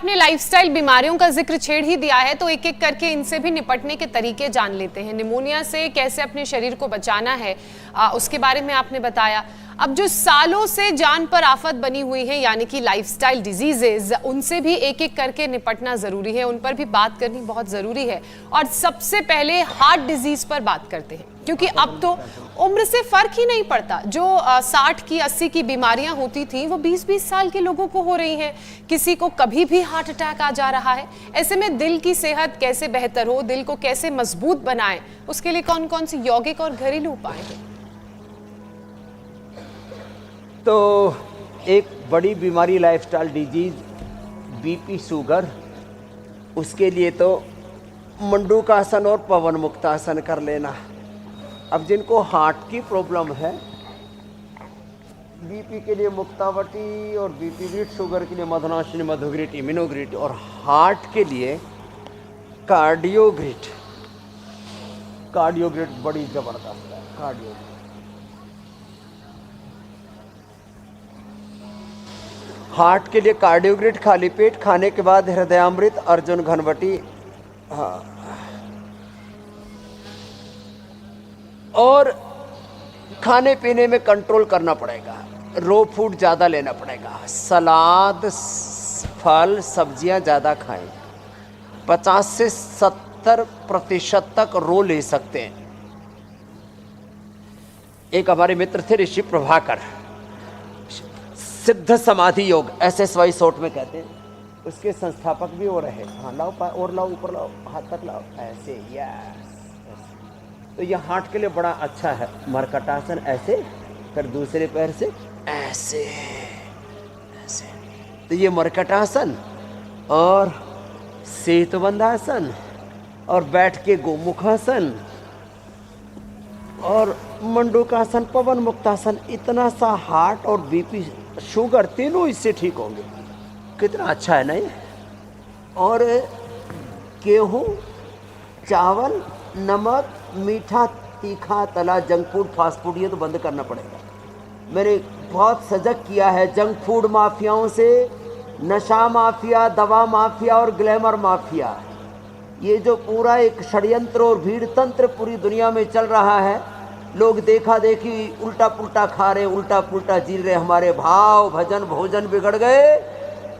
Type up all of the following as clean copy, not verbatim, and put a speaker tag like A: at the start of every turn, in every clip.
A: आपने लाइफस्टाइल बीमारियों का जिक्र छेड़ ही दिया है तो एक एक करके इनसे भी निपटने के तरीके जान लेते हैं। निमोनिया से कैसे अपने शरीर को बचाना है उसके बारे में आपने बताया। अब जो सालों से जान पर आफत बनी हुई है यानी कि लाइफस्टाइल डिजीजेज, उनसे भी एक एक करके निपटना जरूरी है, उन पर भी बात करनी बहुत जरूरी है। और सबसे पहले हार्ट डिजीज पर बात करते हैं, क्योंकि अब तो उम्र से फर्क ही नहीं पड़ता। जो 60 की 80 की बीमारियां होती थी वो 20-20 साल के लोगों को हो रही हैं। किसी को कभी भी हार्ट अटैक आ जा रहा है। ऐसे में दिल की सेहत कैसे बेहतर हो, दिल को कैसे मजबूत बनाएं, उसके लिए कौन कौन सी यौगिक और घरेलू उपाय हैं?
B: तो एक बड़ी बीमारी लाइफस्टाइल डिजीज बीपी शुगर, उसके लिए तो मंडूकासन और पवन मुक्तासन कर लेना। अब जिनको हार्ट की प्रॉब्लम है, बीपी के लिए मुक्तावटी और बीपी ग्रिट, शुगर के लिए मधुनाशिनी मधुग्रिट इम्यूनोग्रिट, और हार्ट के लिए कार्डियोग्रिट। कार्डियोग्रिट बड़ी जबरदस्त है। कार्डियोग्रिट हार्ट के लिए कार्डियोग्रिट खाली पेट खाने के बाद हृदयामृत अर्जुन घनवटी, हाँ, और खाने पीने में कंट्रोल करना पड़ेगा। रो फूड ज़्यादा लेना पड़ेगा। सलाद, फल, सब्जियां ज़्यादा खाएं। 50 से 70% तक रो ले सकते हैं। एक हमारे मित्र थे ऋषि प्रभाकर, सिद्ध समाधि योग SSY शॉर्ट में कहते हैं, उसके संस्थापक भी हो रहे। हाँ, लाओ और लाओ, ऊपर लाओ, हाथ तक लाओ, ऐसे। यस, तो यह हार्ट के लिए बड़ा अच्छा है। मरकटासन ऐसे, फिर दूसरे पैर से ऐसे ऐसे। तो ये मरकटासन और सेतुबंधासन और बैठ के गोमुखासन और मंडूकासन, पवन मुक्तासन, इतना सा हार्ट और बीपी शुगर तीनों इससे ठीक होंगे। कितना अच्छा है ना ये। और गेहूँ, चावल, नमक, मीठा, तीखा, तला, जंक फूड, फास्ट फूड, ये तो बंद करना पड़ेगा। मैंने बहुत सजग किया है जंक फूड माफियाओं से। नशा माफिया, दवा माफिया और ग्लैमर माफिया, ये जो पूरा एक षड्यंत्र और भीड़ तंत्र पूरी दुनिया में चल रहा है। लोग देखा देखी उल्टा पुल्टा खा रहे, उल्टा पुल्टा जी रहे। हमारे भाव, भजन, भोजन बिगड़ गए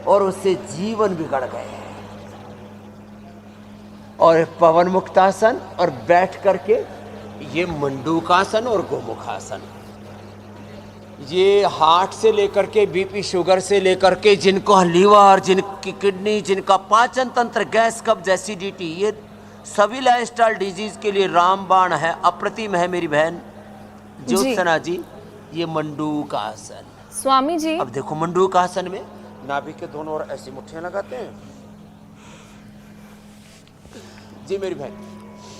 B: और उससे जीवन बिगड़ गए। और पवन मुक्तासन और बैठ करके ये मंडूकासन और गोमुखासन, ये हार्ट से लेकर के बीपी शुगर से लेकर के जिनको लीवर, जिनकी किडनी, जिनका पाचन तंत्र, गैस, कब्ज, एसिडिटी, ये सभी लाइफस्टाइल डिजीज के लिए रामबाण है। अप्रतिम है मेरी बहन ज्योत्सना जी ये मंडूकासन।
A: स्वामी जी,
B: अब देखो मंडूकासन में नाभि के दोनों ओर ऐसी मुट्ठियां लगाते हैं। जी मेरी बहन।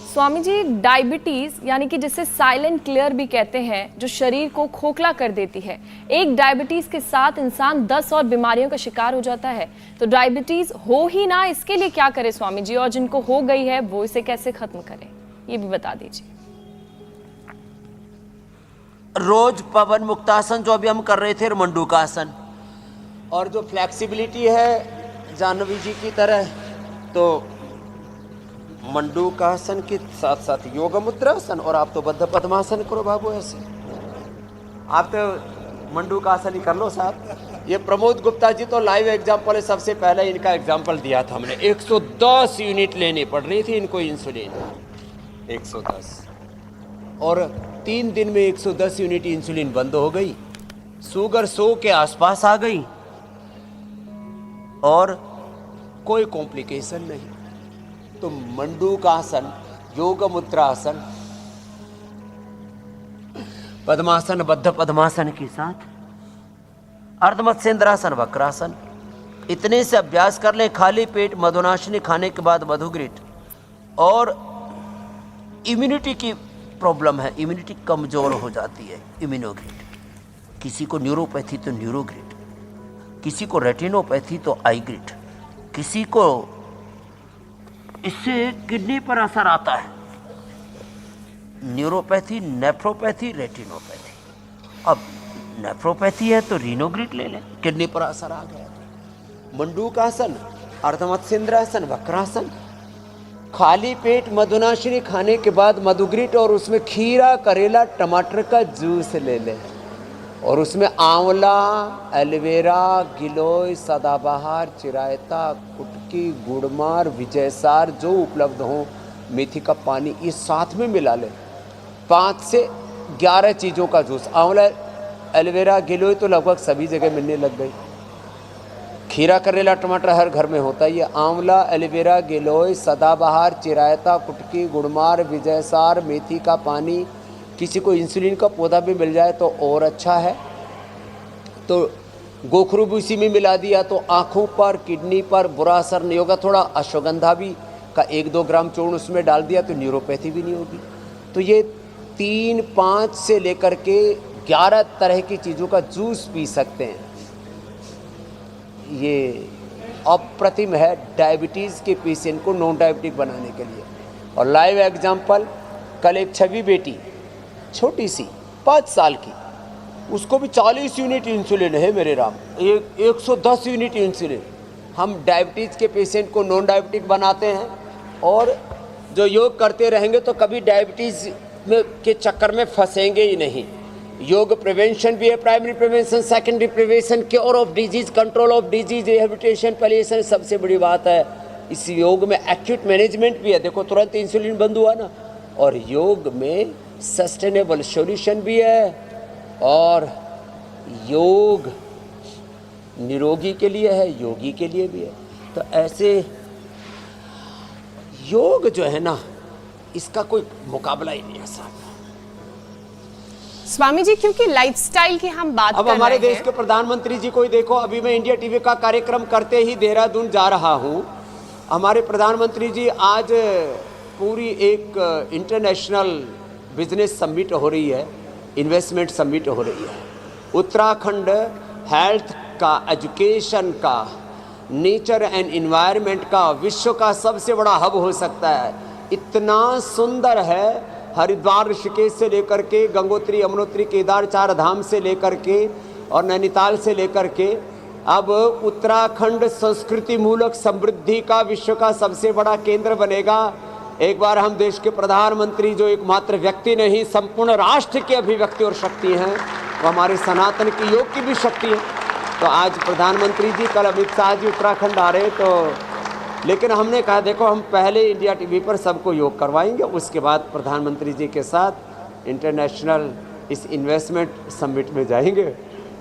C: स्वामी जी, डायबिटीज यानी कि जिसे साइलेंट क्लियर भी कहते हैं, जो शरीर को खोखला कर देती है, एक डायबिटीज के साथ इंसान 10 और बीमारियों का शिकार हो जाता है। तो डायबिटीज हो ही ना, इसके लिए क्या करे स्वामी जी? और जिनको हो गई है वो इसे कैसे खत्म करें, ये भी बता दीजिए।
B: रोज पवन मुक्तासन जो अभी हम कर रहे थे, मंडूकासन, और जो फ्लेक्सिबिलिटी है जाह्नवी जी की तरह, तो मंडूकासन के साथ साथ योग मुद्रासन, और आप तो बद्ध पद्मासन करो बाबू। ऐसे आप तो मंडूकासन ही कर लो साहब। ये प्रमोद गुप्ता जी तो लाइव एग्जाम्पल है। सबसे पहले इनका एग्जाम्पल दिया था हमने। 110 यूनिट लेनी पड़ रही थी इनको इंसुलिन, 110, और 3 दिन में 110 यूनिट इंसुलिन बंद हो गई। शुगर 100 के आसपास आ गई और कोई कॉम्प्लिकेशन नहीं। तो मंडूकासन, योग मुद्रासन, पद्मासन, बद्ध पद्मासन के साथ अर्धमत्स्येंद्रासन, वक्रासन, इतने से अभ्यास कर लें। खाली पेट मधुनाशिनी खाने के बाद मधुग्रिट। और इम्यूनिटी की प्रॉब्लम है, इम्यूनिटी कमजोर हो जाती है, इम्यूनोग्रिट। किसी को न्यूरोपैथी तो न्यूरोग्रिट, किसी को रेटिनोपैथी तो आईग्रिट, किसी को इससे किडनी पर असर आता है, न्यूरोपैथी, नेफ्रोपैथी, रेटिनोपैथी। अब नेफ्रोपैथी है तो रीनोग्रिट ले लें, किडनी पर असर आ गया। मंडूकासन अर्धमत्स्येंद्रासन, वक्रासन। खाली पेट मधुनाशिनी खाने के बाद मधुग्रिट और उसमें खीरा, करेला, टमाटर का जूस ले लें और उसमें आंवला, एलोवेरा, गिलोय, सदाबहार, चिरायता, कुटकी, गुड़मार, विजयसार जो उपलब्ध हो, मेथी का पानी, ये साथ में मिला लें। 5 से 11 चीज़ों का जूस। आंवला, एलोवेरा, गिलोय तो लगभग सभी जगह मिलने लग गई। खीरा, करेला, टमाटर हर घर में होता है। ये आंवला, एलोवेरा, गिलोय, सदाबहार, चिरायता, कुटकी, गुड़मार, विजयसार, मेथी का पानी, किसी को इंसुलिन का पौधा भी मिल जाए तो और अच्छा है। तो गोखरू भी उसी में मिला दिया तो आँखों पर, किडनी पर बुरा असर नहीं होगा। थोड़ा अश्वगंधा भी का 1-2 ग्राम चूर्ण उसमें डाल दिया तो न्यूरोपैथी भी नहीं होगी। तो ये 3, 5 से लेकर के 11 तरह की चीज़ों का जूस पी सकते हैं। ये अप्रतिम है डायबिटीज़ के पेशेंट को नॉन डायबिटिक बनाने के लिए। और लाइव एग्जाम्पल, कल एक छवि बेटी छोटी सी 5 साल की, उसको भी 40 यूनिट इंसुलिन है मेरे राम, 110 यूनिट इंसुलिन। हम डायबिटीज़ के पेशेंट को नॉन डायबिटिक बनाते हैं और जो योग करते रहेंगे तो कभी डायबिटीज़ में के चक्कर में फंसेंगे ही नहीं। योग प्रिवेंशन भी है, primary prevention, secondary prevention, cure of disease, control of disease, rehabilitation, palliation. सबसे बड़ी बात है इस योग में एक्यूट मैनेजमेंट भी है। देखो तुरंत इंसुलिन बंद हुआ ना। और योग में सस्टेनेबल सॉल्यूशन भी है और योग निरोगी के लिए है, योगी के लिए भी है। तो ऐसे योग जो है ना, इसका कोई मुकाबला ही नहीं है साहब।
A: स्वामी जी, क्योंकि लाइफस्टाइल की हम बात
B: अब
A: कर
B: हमारे
A: रहे
B: देश
A: हैं।
B: के प्रधानमंत्री जी को ही देखो, अभी मैं इंडिया टीवी का कार्यक्रम करते ही देहरादून जा रहा हूँ। हमारे प्रधानमंत्री जी आज पूरी एक इंटरनेशनल बिजनेस समिट हो रही है, इन्वेस्टमेंट समिट हो रही है। उत्तराखंड हेल्थ का, एजुकेशन का, नेचर एंड एनवायरनमेंट का विश्व का सबसे बड़ा हब हो सकता है। इतना सुंदर है, हरिद्वार, ऋषिकेश से लेकर के गंगोत्री, यमुनोत्री, केदार, 4 धाम से लेकर के और नैनीताल से लेकर के अब उत्तराखंड संस्कृति मूलक समृद्धि का विश्व का सबसे बड़ा केंद्र बनेगा। एक बार हम देश के प्रधानमंत्री, जो एकमात्र व्यक्ति नहीं संपूर्ण राष्ट्र की अभिव्यक्ति और शक्ति हैं, वो हमारे सनातन की योग की भी शक्ति है। तो आज प्रधानमंत्री जी, कल अमित शाह जी उत्तराखंड आ रहे, तो लेकिन हमने कहा देखो हम पहले इंडिया टीवी पर सबको योग करवाएंगे, उसके बाद प्रधानमंत्री जी के साथ इंटरनेशनल इस इन्वेस्टमेंट समिट में जाएंगे।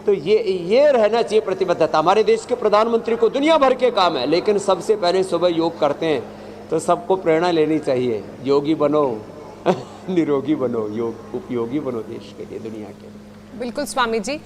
B: तो ये रहना चाहिए प्रतिबद्धता। हमारे देश के प्रधानमंत्री को दुनिया भर के काम है, लेकिन सबसे पहले सुबह योग करते हैं। तो सबको प्रेरणा लेनी चाहिए, योगी बनो निरोगी बनो, योग उपयोगी बनो देश के लिए, दुनिया के लिए।
A: बिल्कुल स्वामी जी।